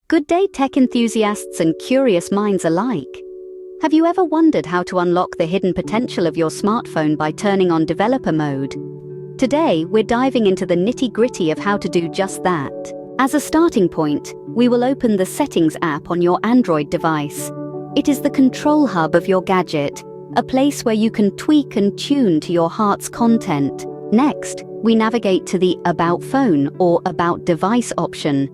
Good day, tech enthusiasts and curious minds alike. Have you ever wondered how to unlock the hidden potential of your smartphone by turning on developer mode? Today, we're diving into the nitty-gritty of how to do just that. As a starting point, we will open the Settings app on your Android device. It is the control hub of your gadget, a place where you can tweak and tune to your heart's content. Next, we navigate to the About Phone or About Device option.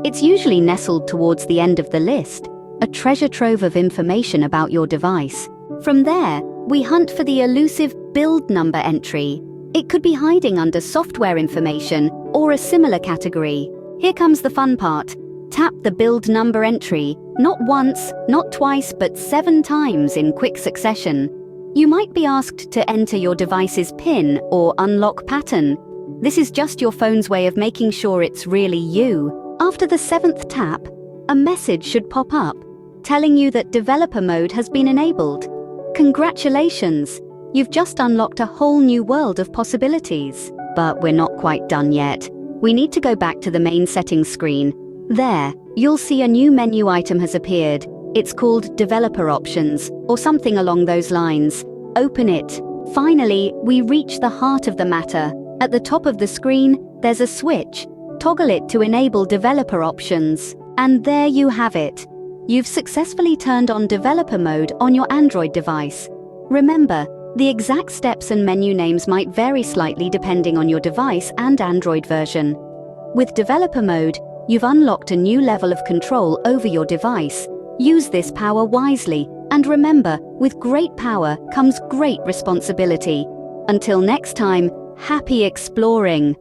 It's usually nestled towards the end of the list, a treasure trove of information about your device. From there, we hunt for the elusive build number entry. It could be hiding under software information or a similar category. Here comes the fun part. Tap the build number entry, not once, not twice, but 7 times in quick succession. You might be asked to enter your device's PIN or unlock pattern. This is just your phone's way of making sure it's really you. After the 7th tap, a message should pop up, telling you that developer mode has been enabled. Congratulations! You've just unlocked a whole new world of possibilities. But we're not quite done yet. We need to go back to the main settings screen. There, you'll see a new menu item has appeared. It's called Developer Options, or something along those lines. Open it. Finally, we reach the heart of the matter. At the top of the screen, there's a switch. Toggle it to enable developer options. And there you have it. You've successfully turned on developer mode on your Android device. Remember, the exact steps and menu names might vary slightly depending on your device and Android version. With developer mode, you've unlocked a new level of control over your device. Use this power wisely, and remember, with great power comes great responsibility. Until next time, happy exploring!